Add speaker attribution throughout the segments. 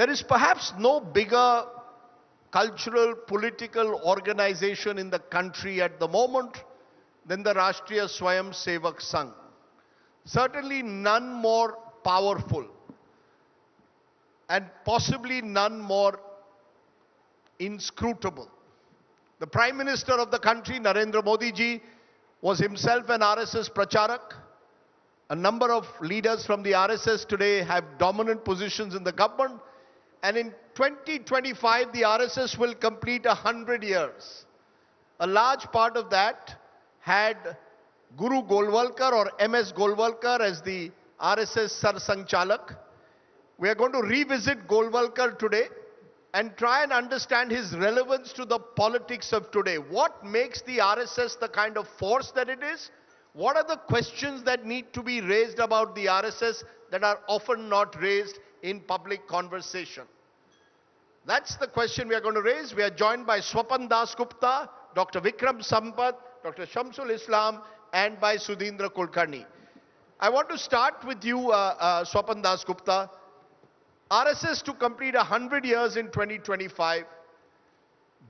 Speaker 1: There is perhaps no bigger cultural, political organization in the country at the moment than the Rashtriya Swayam Sevak Sangh. Certainly none more powerful and possibly none more inscrutable. The Prime Minister of the country, Narendra Modi ji, was himself an RSS pracharak. A number of leaders from the RSS today have dominant positions in the government. And in 2025, the RSS will complete 100 years. A large part of that had Guru Golwalkar or MS Golwalkar as the RSS Sar Sangchalak. We are going to revisit Golwalkar today and try and understand his relevance to the politics of today. What makes the RSS the kind of force that it is? What are the questions that need to be raised about the RSS that are often not raised in public conversation? That's the question we are going to raise. We are joined by Swapan Das Gupta, Dr. Vikram Sampath, Dr. Shamsul Islam, and by Sudhindra Kulkarni. I want to start with you, Swapan Das Gupta. RSS to complete 100 years in 2025.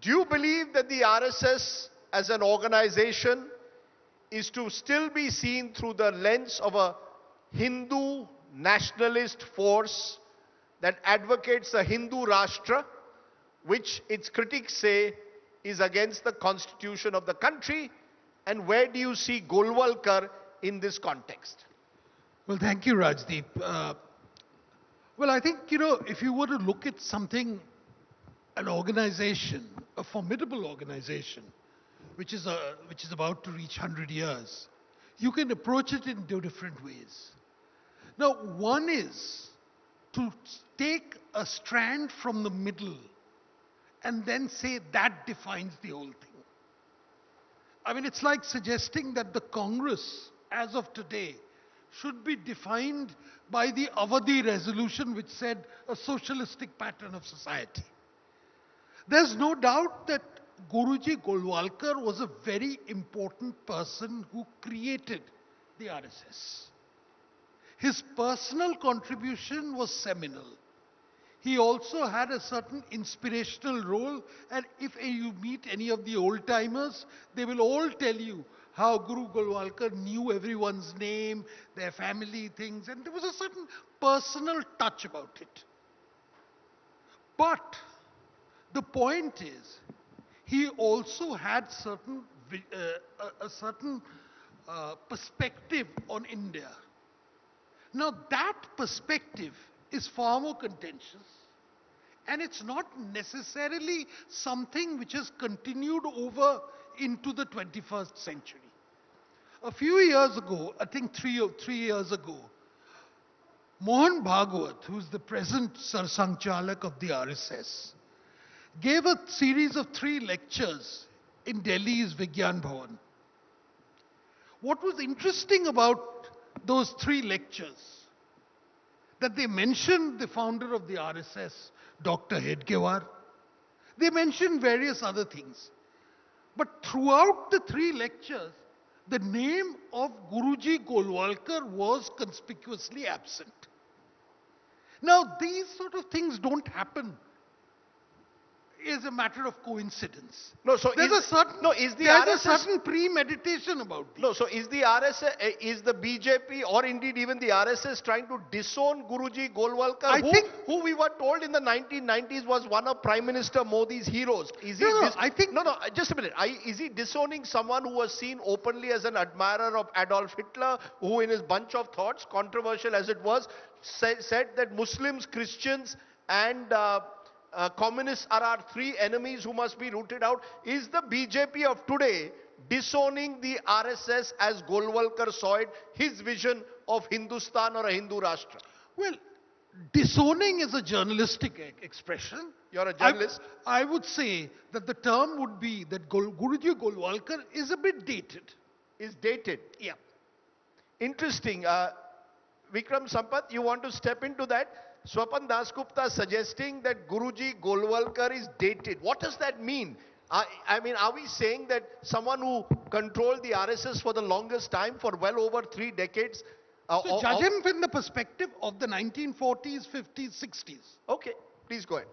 Speaker 1: Do you believe that the RSS as an organization is to still be seen through the lens of a Hindu nationalist force that advocates a Hindu Rashtra, which its critics say is against the constitution of the country? And where do you see Golwalkar in this context?
Speaker 2: Well, thank you, Rajdeep. Well, I think, if you were to look at something, an organization, a formidable organization, which is about to reach 100 years, you can approach it in two different ways. Now, one is to take a strand from the middle and then say that defines the whole thing. I mean, it's like suggesting that the Congress, as of today, should be defined by the Avadi resolution, which said a socialistic pattern of society. There's no doubt that Guruji Golwalkar was a very important person who created the RSS. His personal contribution was seminal. He also had a certain inspirational role, and if you meet any of the old-timers, they will all tell you how Guru Golwalkar knew everyone's name, their family things, and there was a certain personal touch about it. But the point is, he also had a certain perspective on India. Now that perspective is far more contentious, and it's not necessarily something which has continued over into the 21st century. A few years ago, I think three years ago, Mohan Bhagwat, who's the present Sar Sangchalak of the RSS, gave a series of 3 lectures in Delhi's Vigyan Bhavan. What was interesting about those 3 lectures, that they mentioned the founder of the RSS, Dr. Hedgewar. They mentioned various other things. But throughout the 3 lectures, the name of Guruji Golwalkar was conspicuously absent. Now, these sort of things don't happen as a matter of coincidence.
Speaker 1: No, so
Speaker 2: there's a certain premeditation about this.
Speaker 1: No, so is the RSS, is the BJP or indeed even the RSS trying to disown Guruji Golwalkar, who we were told in the 1990s was one of Prime Minister Modi's heroes? Is he just a minute. Is he disowning someone who was seen openly as an admirer of Adolf Hitler, who in his bunch of thoughts, controversial as it was, said that Muslims, Christians and communists are our 3 enemies who must be rooted out? Is the BJP of today disowning the RSS as Golwalkar saw it, his vision of Hindustan or a Hindu Rashtra?
Speaker 2: Well, disowning is a journalistic expression.
Speaker 1: You're a journalist.
Speaker 2: I would say that the term would be that Guruji Golwalkar is a bit dated.
Speaker 1: Is dated?
Speaker 2: Yeah.
Speaker 1: Interesting. Vikram Sampath, you want to step into that? Swapan Das Gupta suggesting that Guruji Golwalkar is dated. What does that mean? I mean, are we saying that someone who controlled the RSS for the longest time, for well over 3 decades?
Speaker 2: So judge him from the perspective of the 1940s, 50s, 60s.
Speaker 1: Okay. Please go ahead.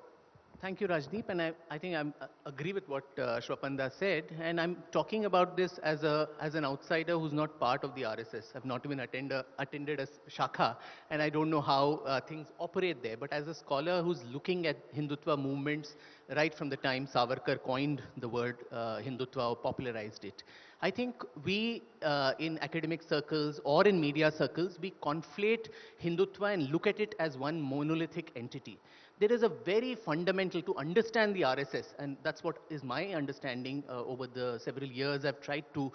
Speaker 3: Thank you, Rajdeep, and I think I agree with what Shwapanda said, and I'm talking about this as an outsider who's not part of the RSS. I've not even attended a shakha, and I don't know how things operate there. But as a scholar who's looking at Hindutva movements right from the time Savarkar coined the word Hindutva or popularized it, I think we in academic circles or in media circles, we conflate Hindutva and look at it as one monolithic entity. There is a very fundamental to understand the RSS, and that's what is my understanding over the several years I've tried to,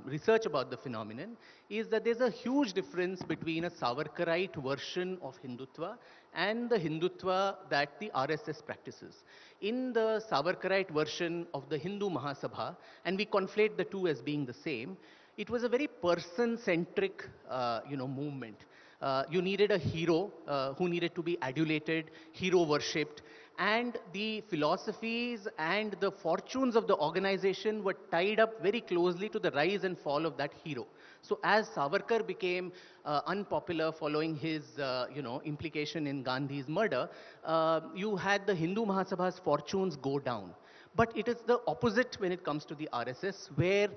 Speaker 3: research about the phenomenon, is that there's a huge difference between a Savarkarite version of Hindutva and the Hindutva that the RSS practices. In the Savarkarite version of the Hindu Mahasabha, and we conflate the two as being the same, it was a very person-centric, movement. You needed a hero who needed to be adulated, hero worshipped, and the philosophies and the fortunes of the organization were tied up very closely to the rise and fall of that hero. So as Savarkar became unpopular following his, implication in Gandhi's murder, you had the Hindu Mahasabha's fortunes go down. But it is the opposite when it comes to the RSS, where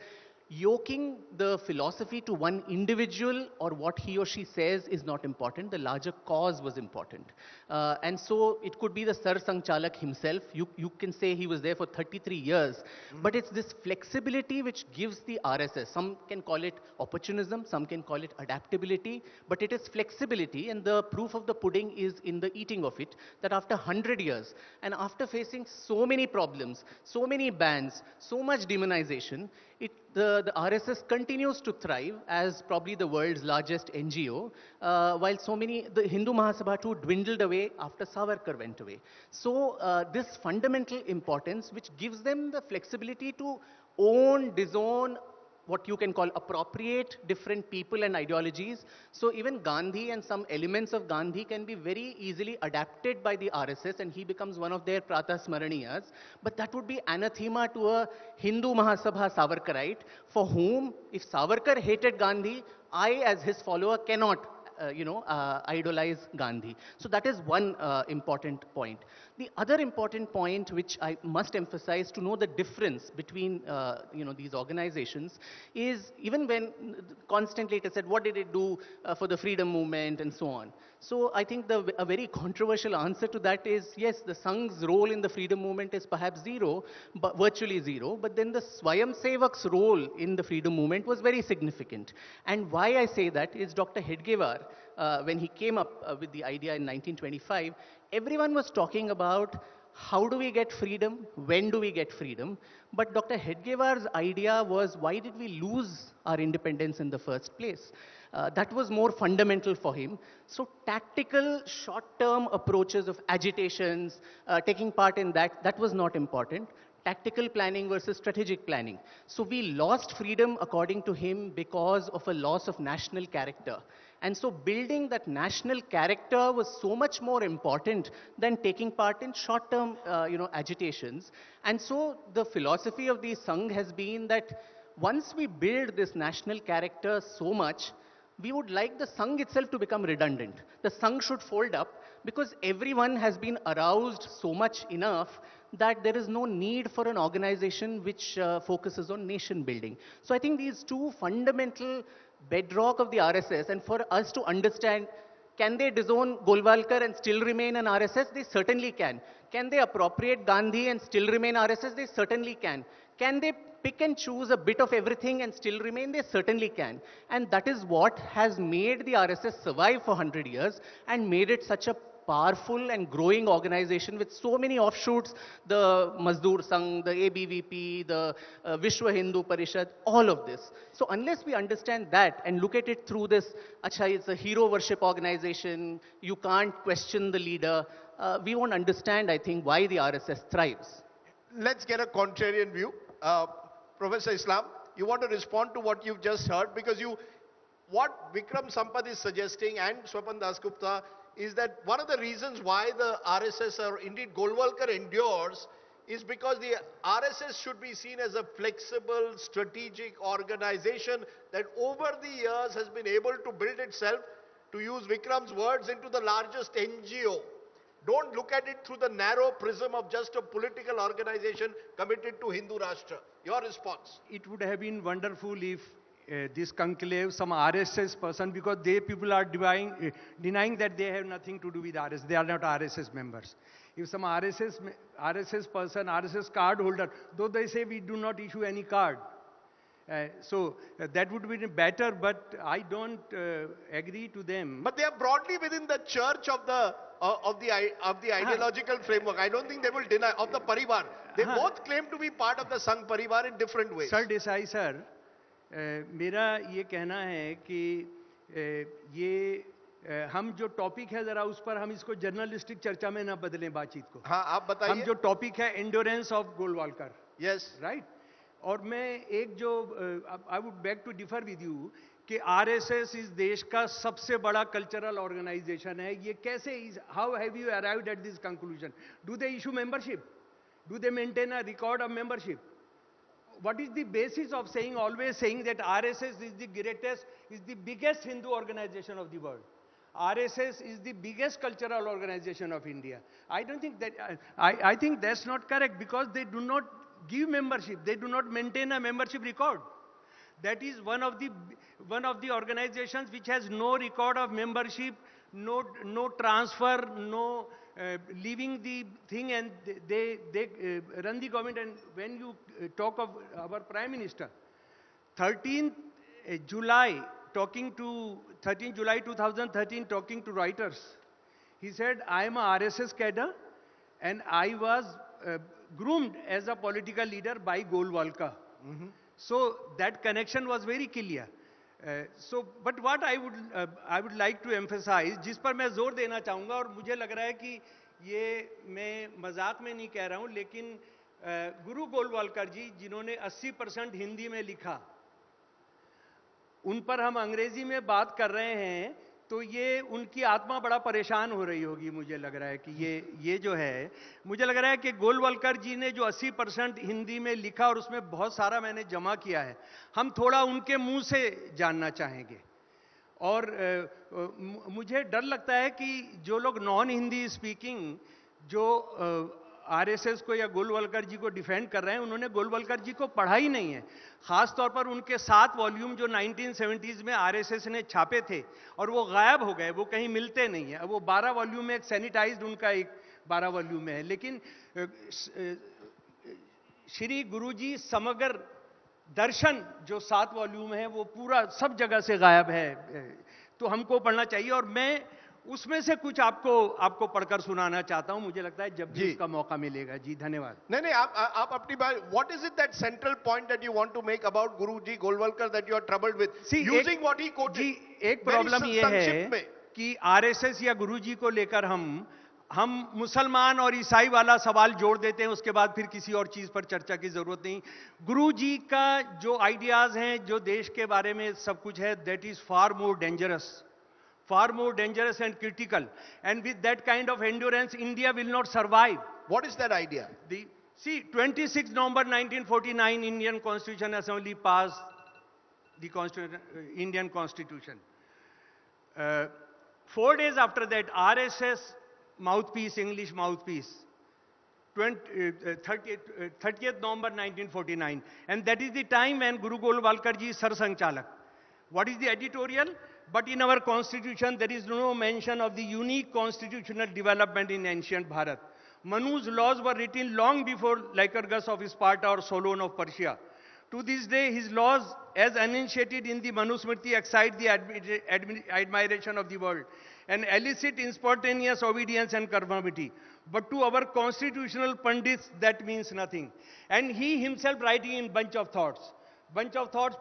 Speaker 3: yoking the philosophy to one individual or what he or she says is not important. The larger cause was important. And so it could be the Sar Sangchalak himself. You can say he was there for 33 years. But it's this flexibility which gives the RSS. Some can call it opportunism, some can call it adaptability. But it is flexibility, and the proof of the pudding is in the eating of it, that after 100 years, and after facing so many problems, so many bans, so much demonization, the RSS continues to thrive as probably the world's largest NGO, while the Hindu Mahasabha too dwindled away after Savarkar went away. So this fundamental importance, which gives them the flexibility to own, disown, what you can call appropriate different people and ideologies. So even Gandhi and some elements of Gandhi can be very easily adapted by the RSS, and he becomes one of their Pratah Smaraniyas. But that would be anathema to a Hindu Mahasabha Savarkarite, for whom, if Savarkar hated Gandhi, I as his follower cannot idolize Gandhi. So that is one important point. The other important point which I must emphasize to know the difference between these organizations is, even when constantly it is said, what did it do for the freedom movement and so on. So I think a very controversial answer to that is, yes, the Sangh's role in the freedom movement is perhaps zero, but virtually zero, but then the Swayam Sevak's role in the freedom movement was very significant. And why I say that is Dr. Hedgewar, when he came up with the idea in 1925, everyone was talking about how do we get freedom, when do we get freedom, but Dr. Hedgewar's idea was, why did we lose our independence in the first place? That was more fundamental for him. So tactical, short-term approaches of agitations, taking part in that was not important. Tactical planning versus strategic planning. So we lost freedom, according to him, because of a loss of national character. And so building that national character was so much more important than taking part in short-term, agitations. And so the philosophy of the Sangh has been that once we build this national character so much, we would like the Sangh itself to become redundant. The Sangh should fold up, because everyone has been aroused so much enough that there is no need for an organization which focuses on nation building. So I think these two fundamental bedrock of the RSS, and for us to understand, can they disown Golwalkar and still remain an RSS? They certainly can. Can they appropriate Gandhi and still remain RSS? They certainly can. Can they pick and choose a bit of everything and still remain? They certainly can. And that is what has made the RSS survive for 100 years and made it such a powerful and growing organization with so many offshoots, the Mazdoor Sangh, the ABVP, the Vishwa Hindu Parishad, all of this. So unless we understand that and look at it through this, acha, it's a hero worship organization, you can't question the leader, we won't understand, I think, why the RSS thrives.
Speaker 1: Let's get a contrarian view. Professor Islam, you want to respond to what you've just heard? Because what Vikram Sampath is suggesting, and Swapan Dasgupta, is that one of the reasons why the RSS, or indeed Golwalkar, endures is because the RSS should be seen as a flexible, strategic organization that over the years has been able to build itself, to use Vikram's words, into the largest NGO. Don't look at it through the narrow prism of just a political organization committed to Hindu Rashtra. Your response?
Speaker 4: It would have been wonderful if this conclave, some RSS person, because they people are denying that they have nothing to do with RSS. They are not RSS members. If some RSS person, RSS card holder, though they say we do not issue any card. That would be better, but I don't agree to them.
Speaker 1: But they are broadly within the church of the ideological framework. I don't think they will deny of the Parivar. They both claim to be part of the Sangh Parivar in different ways.
Speaker 4: Sir Desai sir, मेरा ये कहना है कि ये हम जो topic है जरा उस पर हम इसको जर्नलिस्टिक चर्चा में ना बदलें बातचीत को.
Speaker 1: हाँ, आप बताइए.
Speaker 4: हम जो टॉपिक है endorsement of Golwalkar.
Speaker 1: Yes.
Speaker 4: Right. और मैं एक जो I would beg to differ with you कि आरएसएस इस देश का सबसे बड़ा कल्चरल ऑर्गेनाइजेशन है. ये कैसे, how have you arrived at this conclusion? Do they issue membership? Do they maintain a record of membership? What is the basis of saying, always saying that RSS is the greatest, is the biggest Hindu organization of the world? RSS is the biggest cultural organization of India. I don't think that, I think that's not correct, because they do not give membership. They do not maintain a membership record. That is one of the organizations which has no record of membership, no transfer, no leaving the thing, and they run the government. And when you talk of our Prime Minister, 13th July 2013, talking to writers, he said, I am a RSS cadre and I was groomed as a political leader by Golwalkar. So that connection was very clear. But what I would like to emphasize, जिस पर मैं जोर देना चाहूँगा, और मुझे लग रहा है कि ये मैं मजाक में नहीं कह रहा हूँ, लेकिन गुरु गोलवालकर जी जिन्होंने 80% हिंदी में लिखा, उन पर हम अंग्रेजी में बात कर रहे हैं, तो ये उनकी आत्मा बड़ा परेशान हो रही होगी. मुझे लग रहा है कि ये जो है, मुझे लग रहा है कि गोलवलकर जी ने जो 80% हिंदी में लिखा और उसमें बहुत सारा मैंने जमा किया है, हम थोड़ा उनके मुंह से जानना चाहेंगे. और मुझे डर लगता है कि जो लोग नॉन हिंदी स्पीकिंग जो आरएसएस को या गोलवलकर जी को डिफेंड कर रहे हैं, उन्होंने गोलवलकर जी को पढ़ा ही नहीं है. खास तौर पर उनके 7 वॉल्यूम जो 1970s में आरएसएस ने छापे थे और वो गायब हो गए, वो कहीं मिलते नहीं है. अब वो 12 वॉल्यूम में एक सैनिटाइज्ड उनका एक 12 वॉल्यूम में है, लेकिन श्री गुरुजी समग्र दर्शन जो 7 वॉल्यूम है वो पूरा सब जगह से गायब है. तो हमको पढ़ना चाहिए, और मैं उसमें से कुछ आपको पढ़कर सुनाना चाहता हूं. मुझे लगता है जब भी इसका मौका मिलेगा. जी धन्यवाद.
Speaker 1: नहीं, आप अपनी बात, what is it that central point that you want to make about Guruji Golwalkar that you are troubled with using what he quoted?
Speaker 4: जी, एक प्रॉब्लम ये है कि आरएसएस या गुरुजी को लेकर हम मुसलमान और ईसाई वाला सवाल जोड़ देते हैं, उसके बाद फिर किसी और चीज पर चर्चा की जरूरत नहीं. गुरुजी का जो आइडियाज हैं, जो देश के बारे में सब कुछ है, that is far more dangerous and critical, and with that kind of endurance India will not survive.
Speaker 1: What is that idea?
Speaker 4: 26 November 1949 Indian Constitution Assembly passed the Indian Constitution. 4 days after that, RSS mouthpiece, English mouthpiece, 30th November 1949, and that is the time when Guru Golwalkar ji Sar Sanchalak. What is the editorial? But in our constitution, there is no mention of the unique constitutional development in ancient Bharat. Manu's laws were written long before Lycurgus of Sparta or Solon of Persia. To this day, his laws, as enunciated in the Manusmriti, excite the admiration of the world and elicit spontaneous obedience and conformity. But to our constitutional pundits, that means nothing. And he himself, writing in Bunch of Thoughts,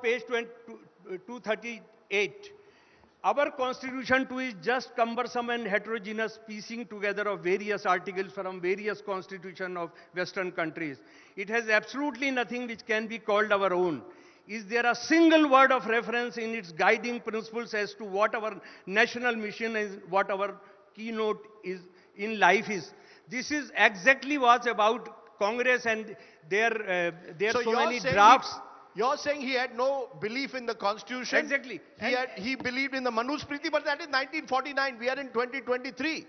Speaker 4: page 238, our constitution too is just cumbersome and heterogeneous piecing together of various articles from various constitutions of Western countries. It has absolutely nothing which can be called our own. Is there a single word of reference in its guiding principles as to what our national mission is, what our keynote is in life is? This is exactly what's about Congress and there are so many drafts.
Speaker 1: You're saying he had no belief in the constitution.
Speaker 4: Exactly.
Speaker 1: He believed in the Manusmriti, but that is 1949. We are in 2023.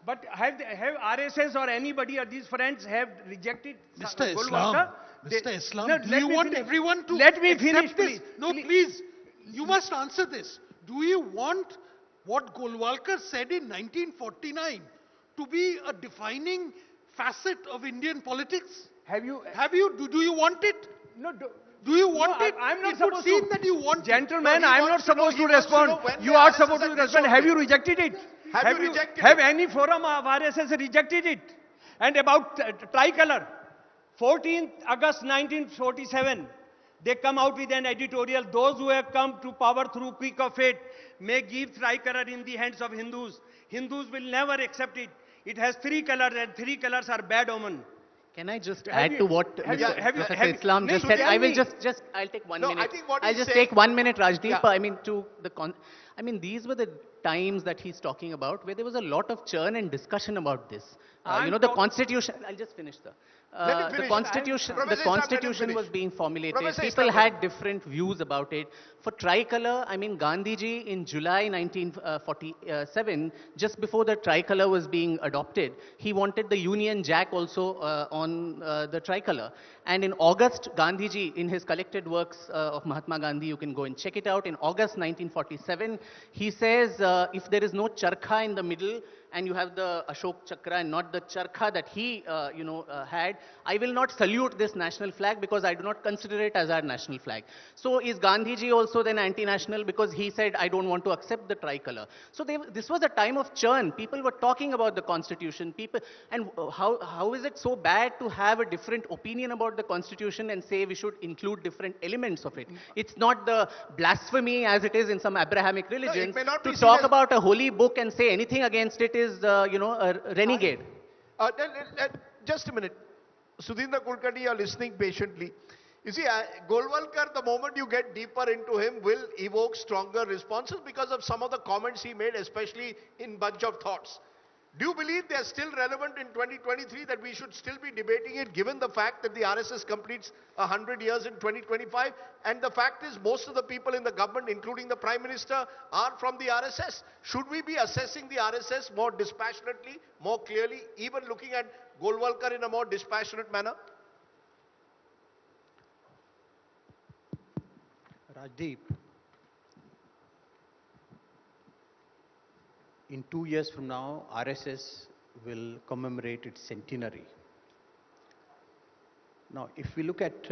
Speaker 4: But have RSS or anybody or these friends have rejected
Speaker 2: Mr.
Speaker 4: Golwalkar?
Speaker 2: Islam, Mr. Islam,
Speaker 4: No,
Speaker 2: do
Speaker 4: let
Speaker 2: you
Speaker 4: me
Speaker 2: want
Speaker 4: finish.
Speaker 2: everyone to
Speaker 4: Let me
Speaker 2: accept
Speaker 4: finish,
Speaker 2: this?
Speaker 4: please.
Speaker 2: No, please. You must answer this. Do you want what Golwalkar said in 1949 to be a defining facet of Indian politics?
Speaker 4: Have you?
Speaker 2: Do you want it?
Speaker 4: No.
Speaker 2: Do you want
Speaker 4: No,
Speaker 2: it?
Speaker 4: I'm not
Speaker 2: It would
Speaker 4: supposed
Speaker 2: seem
Speaker 4: to.
Speaker 2: that you want it.
Speaker 4: Gentlemen,
Speaker 1: No, he
Speaker 4: I'm
Speaker 1: wants
Speaker 4: not
Speaker 1: to know-
Speaker 4: supposed
Speaker 1: he
Speaker 4: to
Speaker 1: wants to
Speaker 4: respond.
Speaker 1: know when
Speaker 4: You
Speaker 1: the
Speaker 4: are
Speaker 1: RSS
Speaker 4: supposed to
Speaker 1: had
Speaker 4: respond.
Speaker 1: disowned
Speaker 4: Have you
Speaker 1: it.
Speaker 4: rejected it?
Speaker 1: Have you rejected
Speaker 4: Have
Speaker 1: it?
Speaker 4: any forum of RSS rejected it? And about tricolor, 14th August 1947, they come out with an editorial. Those who have come to power through quick of fate may give tricolor in the hands of Hindus. Hindus will never accept it. It has three colors, and three colors are bad omen.
Speaker 3: Can I just
Speaker 4: Have
Speaker 3: add
Speaker 4: you-
Speaker 3: to what
Speaker 4: have you-
Speaker 3: Mr.
Speaker 4: have you-
Speaker 3: Professor
Speaker 4: have you-
Speaker 3: Islam
Speaker 4: No,
Speaker 3: just
Speaker 4: so
Speaker 3: said?
Speaker 4: tell
Speaker 3: I will
Speaker 4: me.
Speaker 3: I'll take 1
Speaker 1: No,
Speaker 3: minute.
Speaker 1: I think what
Speaker 3: I'll
Speaker 1: he's
Speaker 3: just
Speaker 1: saying-
Speaker 3: take 1 minute, Rajdeep.
Speaker 1: Yeah.
Speaker 3: I mean, I mean, these were the times that he's talking about where there was a lot of churn and discussion about this.
Speaker 4: I'm
Speaker 3: The
Speaker 4: talk-
Speaker 3: Constitution, I'll just finish, sir.
Speaker 1: Let me
Speaker 3: The
Speaker 1: finish.
Speaker 3: Constitution,
Speaker 1: Professor
Speaker 3: the
Speaker 1: Islam, let him
Speaker 3: Constitution
Speaker 1: finish.
Speaker 3: was being formulated.
Speaker 1: Professor
Speaker 3: People
Speaker 1: Islam, let
Speaker 3: had
Speaker 1: him-
Speaker 3: different views about it. For tricolor, I mean, Gandhiji in July 1947, just before the tricolor was being adopted, he wanted the Union Jack also on the tricolor. And in August, Gandhiji, in his collected works of Mahatma Gandhi, you can go and check it out. In August 1947, he says, if there is no charkha in the middle, and you have the Ashok Chakra and not the charkha that he, had, I will not salute this national flag because I do not consider it as our national flag. So is Gandhiji also then anti-national because he said, I don't want to accept the tricolor. So this was a time of churn. People were talking about the Constitution. And how is it so bad to have a different opinion about the Constitution and say we should include different elements of it? It's not the blasphemy as it is in some Abrahamic religions
Speaker 1: may not
Speaker 3: to
Speaker 1: be seen
Speaker 3: talk
Speaker 1: as-
Speaker 3: about a holy book and say anything against it is, a renegade.
Speaker 1: Just a minute. Sudhindra Kulkarni, you are listening patiently. You see, Golwalkar, the moment you get deeper into him, will evoke stronger responses because of some of the comments he made, especially in Bunch of Thoughts. Do you believe they are still relevant in 2023, that we should still be debating it, given the fact that the RSS completes 100 years in 2025? And the fact is, most of the people in the government, including the Prime Minister, are from the RSS. Should we be assessing the RSS more dispassionately, more clearly, even looking at Golwalkar in a more dispassionate manner?
Speaker 5: Rajdeep, in 2 years from now, RSS will commemorate its centenary. Now, if we look at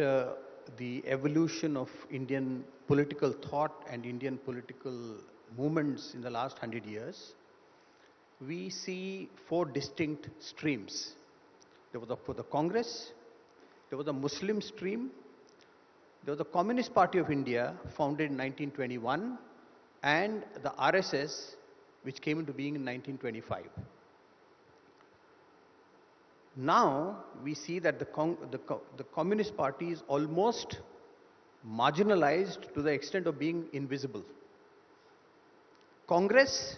Speaker 5: the evolution of Indian political thought and Indian political movements in the last 100 years, we see 4 distinct streams. There was the Congress, there was the Muslim stream, there was the Communist Party of India, founded in 1921, and the RSS, which came into being in 1925. Now, we see that the Communist Party is almost marginalized to the extent of being invisible. Congress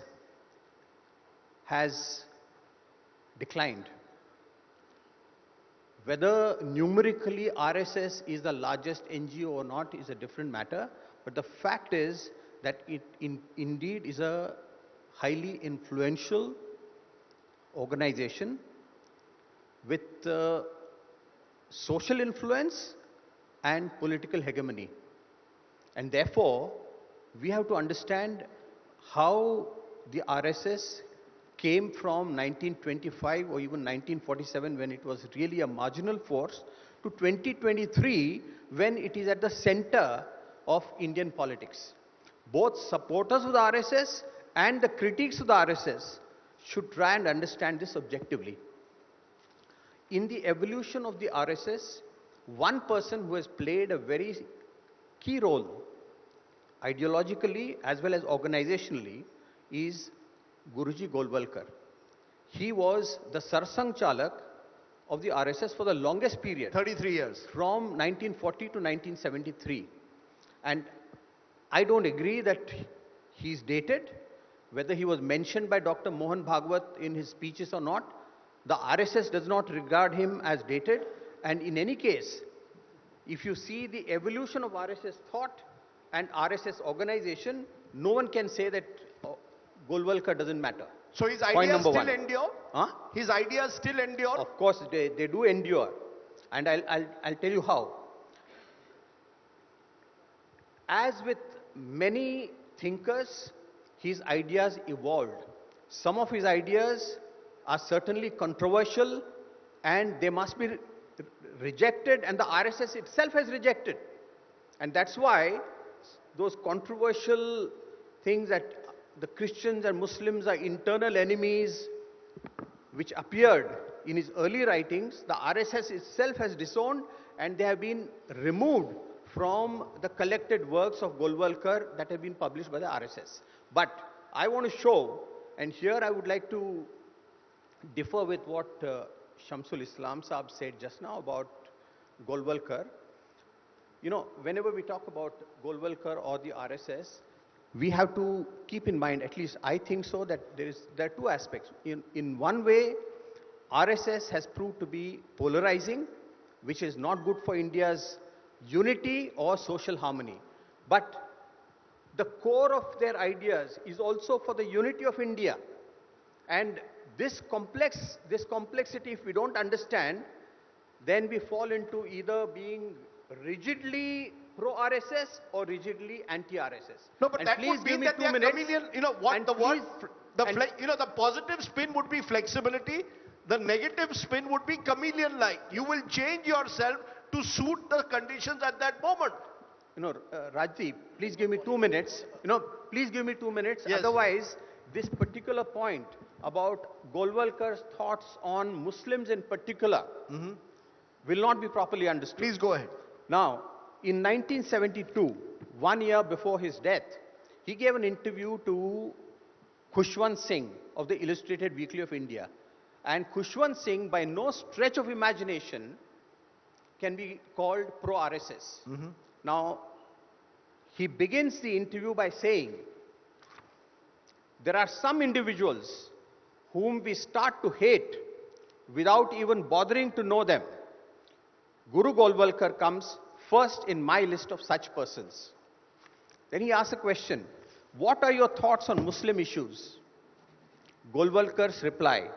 Speaker 5: has declined. Whether numerically RSS is the largest NGO or not is a different matter, but the fact is that it indeed is a highly influential organization with social influence and political hegemony. And therefore, we have to understand how the RSS came from 1925 or even 1947, when it was really a marginal force, to 2023, when it is at the center of Indian politics. Both supporters of the RSS and the critics of the RSS should try and understand this objectively. In the evolution of the RSS, one person who has played a very key role, ideologically as well as organizationally, is Guruji Golwalkar. He was the Sarsang Chalak of the RSS for the longest period.
Speaker 1: 33 years.
Speaker 5: From 1940 to 1973. And I don't agree that he's dated. Whether he was mentioned by Dr. Mohan Bhagwat in his speeches or not, the RSS does not regard him as dated. And in any case, if you see the evolution of RSS thought and RSS organization, no one can say that Golwalkar doesn't matter.
Speaker 1: So his
Speaker 5: Point
Speaker 1: ideas
Speaker 5: number
Speaker 1: still
Speaker 5: one.
Speaker 1: endure?
Speaker 5: Huh?
Speaker 1: His ideas still endure?
Speaker 5: Of course, they do endure. And I'll tell you how. As with many thinkers, his ideas evolved. Some of his ideas are certainly controversial and they must be rejected, and the RSS itself has rejected. And that's why those controversial things that the Christians and Muslims are internal enemies, which appeared in his early writings, the RSS itself has disowned, and they have been removed from the collected works of Golwalkar that have been published by the RSS. But I want to show, and here I would like to differ with what Shamsul Islam Saab said just now about Golwalkar. You know, whenever we talk about Golwalkar or the RSS, we have to keep in mind, at least I think so, that there are two aspects. In one way, RSS has proved to be polarizing, which is not good for India's unity or social harmony. But the core of their ideas is also for the unity of India. And this complexity, if we don't understand, then we fall into either being rigidly pro-RSS or rigidly anti-RSS.
Speaker 1: No, but
Speaker 5: and
Speaker 1: that would mean that they are chameleon. You know what
Speaker 5: And
Speaker 1: the word,
Speaker 5: please-
Speaker 1: the positive spin would be flexibility. The negative spin would be chameleon-like. You will change yourself to suit the conditions at that moment.
Speaker 5: You know, Rajdeep, please give me 2 minutes. Please give me 2 minutes.
Speaker 1: Yes.
Speaker 5: Otherwise, this particular point about Golwalkar's thoughts on Muslims in particular will not be properly understood.
Speaker 1: Please go ahead.
Speaker 5: Now, in 1972, 1 year before his death, he gave an interview to Khushwant Singh of the Illustrated Weekly of India. And Khushwant Singh, by no stretch of imagination, can be called pro-RSS. Now, he begins the interview by saying, there are some individuals whom we start to hate without even bothering to know them. Guru Golwalkar comes first in my list of such persons. Then he asks a question, what are your thoughts on Muslim issues? Golwalkar's reply,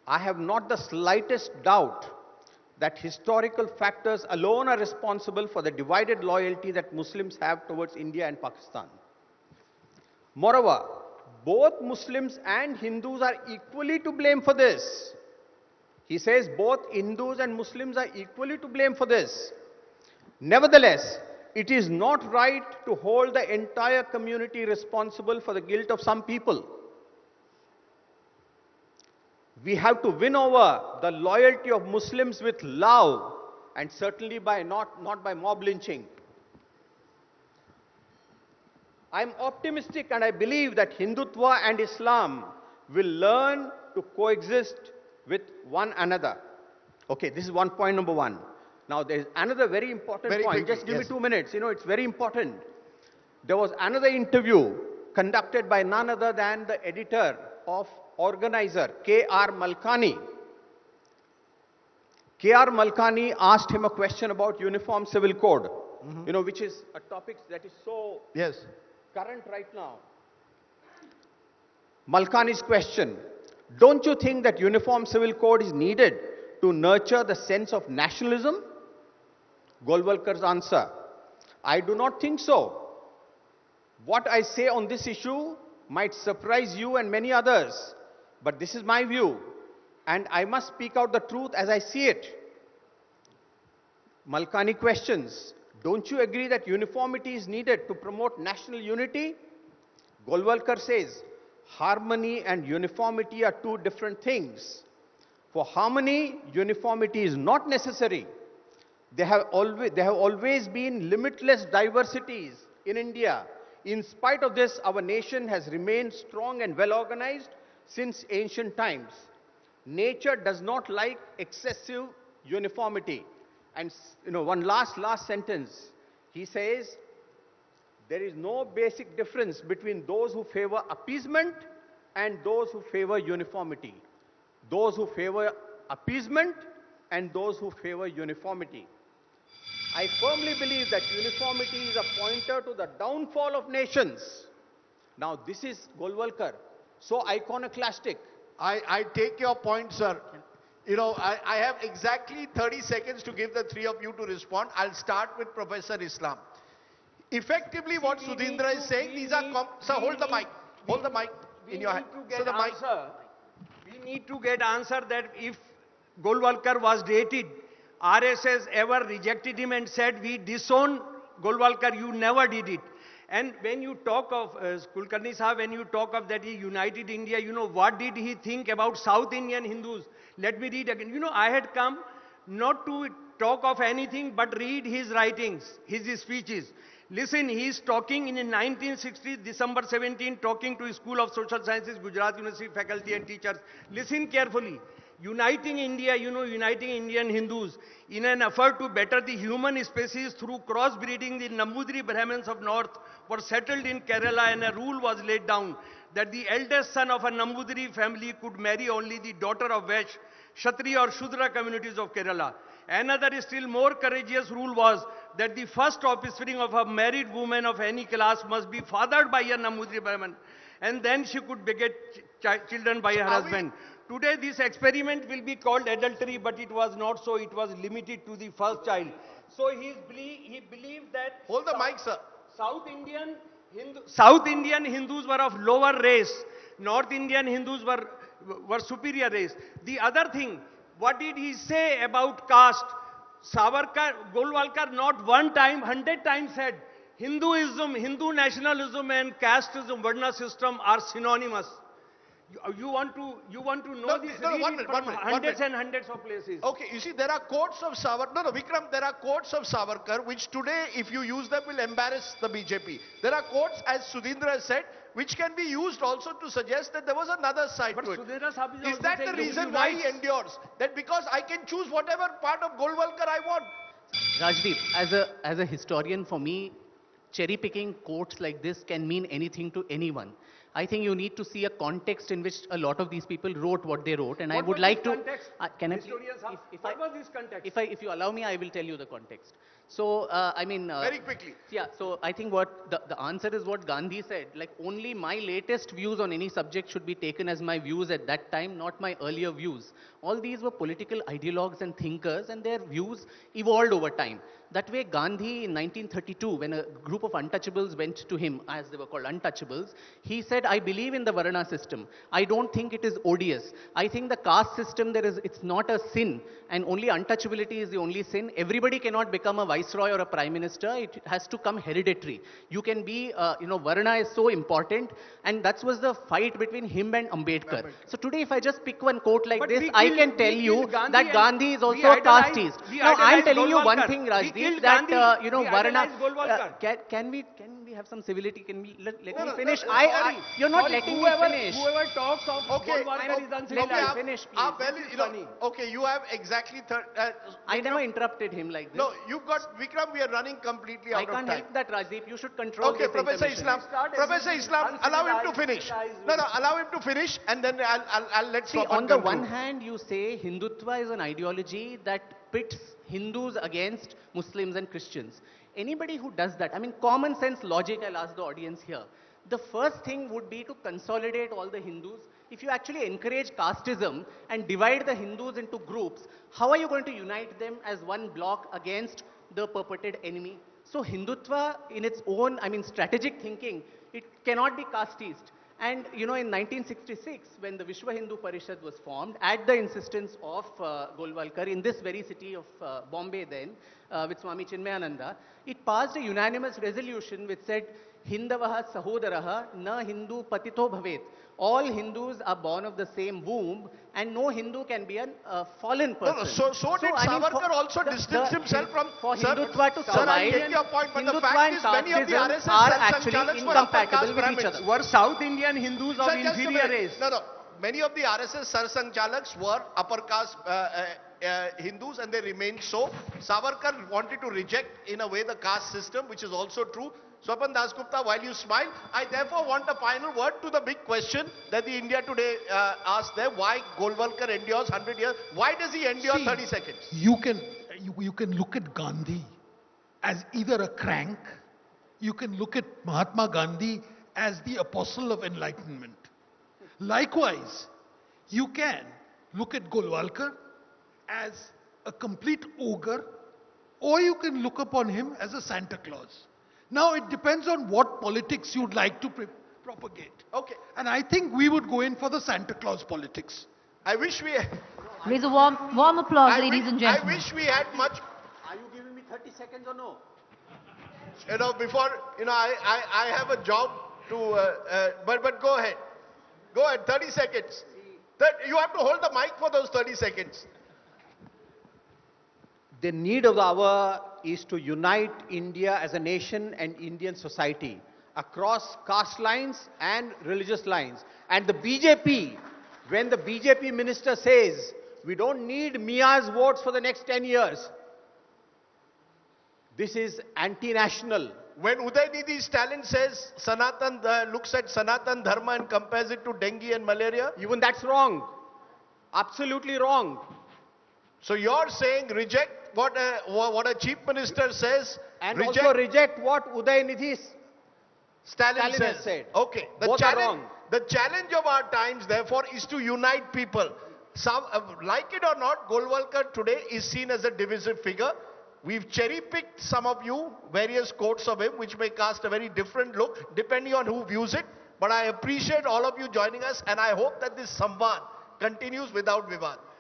Speaker 5: I have not the slightest doubt that historical factors alone are responsible for the divided loyalty that Muslims have towards India and Pakistan. Moreover, both Muslims and Hindus are equally to blame for this. He says both Hindus and Muslims are equally to blame for this. Nevertheless, it is not right to hold the entire community responsible for the guilt of some people. We have to win over the loyalty of Muslims with love, and certainly by not by mob lynching. I'm optimistic and I believe that Hindutva and Islam will learn to coexist with one another. Okay, this is point number one. Now there's another very important point.
Speaker 1: Quickly,
Speaker 5: Just give me
Speaker 1: yes.
Speaker 5: 2 minutes. It's very important. There was another interview conducted by none other than the editor of Organizer, K.R. Malkani. K.R. Malkani asked him a question about Uniform Civil Code, which is a topic that is so
Speaker 1: Yes.
Speaker 5: current right now. Malkani's question, don't you think that Uniform Civil Code is needed to nurture the sense of nationalism? Golwalkar's answer, I do not think so. What I say on this issue might surprise you and many others, but this is my view, and I must speak out the truth as I see it. Malkani questions, don't you agree that uniformity is needed to promote national unity? Golwalkar says, harmony and uniformity are two different things. For harmony, uniformity is not necessary. There have always been limitless diversities in India. In spite of this, our nation has remained strong and well organized since ancient times. Nature does not like excessive uniformity. And one last sentence. He says, there is no basic difference between those who favor appeasement and those who favor uniformity. Those who favor appeasement and those who favor uniformity. I firmly believe that uniformity is a pointer to the downfall of nations. Now this is Golwalkar. so iconoclastic.
Speaker 1: I take your point, sir. You know, I have exactly 30 seconds to give the three of you to respond. I'll start with Professor Islam. Effectively, what Sudhindra is saying, these are... Sir, hold the mic. Hold the mic in your hand.
Speaker 4: We
Speaker 1: So the mic...
Speaker 4: need to get answer that if Golwalkar was dated, RSS ever rejected him and said, we disown Golwalkar, you never did it. And when you talk of, Kulkarni Sahab, when you talk of that he united India, you know, what did he think about South Indian Hindus? Let me read again. You know, I had come not to talk of anything but read his writings, his speeches. Listen, he is talking in 1960, December 17, talking to School of Social Sciences, Gujarat University faculty and teachers. Listen carefully. Uniting India, you know, uniting Indian Hindus in an effort to better the human species through crossbreeding, the Nambudiri Brahmins of North were settled in Kerala and a rule was laid down that the eldest son of a Nambudiri family could marry only the daughter of Vaishya, Kshatriya or Shudra communities of Kerala. Another still more courageous rule was that the first offspring of a married woman of any class must be fathered by a Nambudiri Brahmin, and then she could beget children by her husband. Today this experiment will be called adultery, but it was not so. It was limited to the first child. So he believed that...
Speaker 1: Hold the mic, sir.
Speaker 4: South Indian Hindus were of lower race. North Indian Hindus were superior race. The other thing, what did he say about caste? Golwalkar not one time, 100 times said, Hinduism, Hindu nationalism and casteism, Varna system are synonymous. You want to know this?
Speaker 1: One minute.
Speaker 4: Hundreds and hundreds of places.
Speaker 1: Okay, you see, there are quotes of Savarkar. No, Vikram, there are quotes of Savarkar which today, if you use them, will embarrass the BJP. There are quotes, as Sudhindra has said, which can be used also to suggest that there was another side to it. Is that the reason why he endures? That because I can choose whatever part of Golwalkar I want?
Speaker 3: Rajdeep, as a historian, for me, cherry picking quotes like this can mean anything to anyone. I think you need to see a context in which a lot of these people wrote what they wrote, and I would like to... Can I please,
Speaker 4: what was this context?
Speaker 3: If you allow me, I will tell you the context. So, I mean...
Speaker 1: very quickly.
Speaker 3: Yeah, so I think what the answer is what Gandhi said, like only my latest views on any subject should be taken as my views at that time, not my earlier views. All these were political ideologues and thinkers, and their views evolved over time. That way, Gandhi in 1932, when a group of untouchables went to him, as they were called untouchables, he said, I believe in the Varna system. I don't think it is odious. I think the caste system, it's not a sin, and only untouchability is the only sin. Everybody cannot become a viceroy or a prime minister. It has to come hereditary. You can be, Varna is so important, and that was the fight between him and Ambedkar. So today, if I just pick one quote like this, I can tell you that Gandhi is also a casteist. Now, I'm telling you one thing, Rajdeep, that Varna. Can we have some civility? Can we let me finish? You're not letting me finish.
Speaker 4: Whoever talks of Golwalkar is uncivilized.
Speaker 3: Let me finish,
Speaker 1: Okay, you have exactly...
Speaker 3: I never interrupted him like this.
Speaker 1: No, you've got... Vikram, we are running completely out of time.
Speaker 3: I can't help that, Rajdeep. You should control
Speaker 1: Okay, Professor Islam, allow him to finish. No, allow him to finish, and then I'll let
Speaker 3: See, on the one hand, you say Hindutva is an ideology that pits Hindus against Muslims and Christians. Anybody who does that, I mean, common sense logic, I'll ask the audience here. The first thing would be to consolidate all the Hindus. If you actually encourage casteism and divide the Hindus into groups, how are you going to unite them as one block against the purported enemy? So Hindutva in its own, strategic thinking, it cannot be casteist. And, in 1966, when the Vishwa Hindu Parishad was formed, at the insistence of Golwalkar, in this very city of Bombay then, with Swami Chinmayananda, it passed a unanimous resolution which said, Hindavaha Sahodaraha na Hindu Patito Bhavet. All Hindus are born of the same womb, and no Hindu can be a fallen person.
Speaker 1: So did Savarkar also distance himself from...
Speaker 3: For Hindutva to survive,
Speaker 1: I get your point, but the
Speaker 3: Hindutva
Speaker 1: fact
Speaker 3: and
Speaker 1: is many of the RSS
Speaker 3: are actually incompatible with each other.
Speaker 4: Were South Indian Hindus of inferior race?
Speaker 1: No. Many of the RSS Sarsanchalaks were upper caste Hindus, and they remained so. Savarkar wanted to reject, in a way, the caste system, which is also true. Swapan Dasgupta, while you smile, I therefore want a final word to the big question that the India Today asked there. Why Golwalkar endures 100 years? Why does he endure 30 seconds?
Speaker 2: You can look at Gandhi as either a crank, you can look at Mahatma Gandhi as the apostle of enlightenment. Likewise, you can look at Golwalkar as a complete ogre, or you can look upon him as a Santa Claus. Now, it depends on what politics you'd like to propagate.
Speaker 1: Okay.
Speaker 2: And I think we would go in for the Santa Claus politics.
Speaker 1: I wish we had,
Speaker 6: Raise a warm applause, ladies and
Speaker 1: I
Speaker 6: gentlemen.
Speaker 1: wish we had much,
Speaker 5: Are you giving me 30 seconds or no?
Speaker 1: before, I have a job to, but go ahead. Go ahead, 30 seconds. You have to hold the mic for those 30 seconds.
Speaker 5: The need of the hour is to unite India as a nation and Indian society across caste lines and religious lines. And the BJP, when the BJP minister says, we don't need Mia's votes for the next 10 years, this is anti-national.
Speaker 1: When Udaynidhi Stalin says Sanatan, looks at Sanatan Dharma and compares it to dengue and malaria,
Speaker 5: Even that's wrong. Absolutely wrong.
Speaker 1: so you're saying reject what a chief minister says,
Speaker 5: And
Speaker 1: reject
Speaker 5: also reject what Udaynidhi
Speaker 1: Stalin
Speaker 5: Stalin
Speaker 1: says.
Speaker 5: has said.
Speaker 1: Okay.
Speaker 5: Both are wrong.
Speaker 1: The challenge of our times, therefore, is to unite people. Some, like it or not, Golwalkar today is seen as a divisive figure. We've cherry-picked some of you, various quotes of him, which may cast a very different look, depending on who views it. But I appreciate all of you joining us, and I hope that this samvad continues without vivad.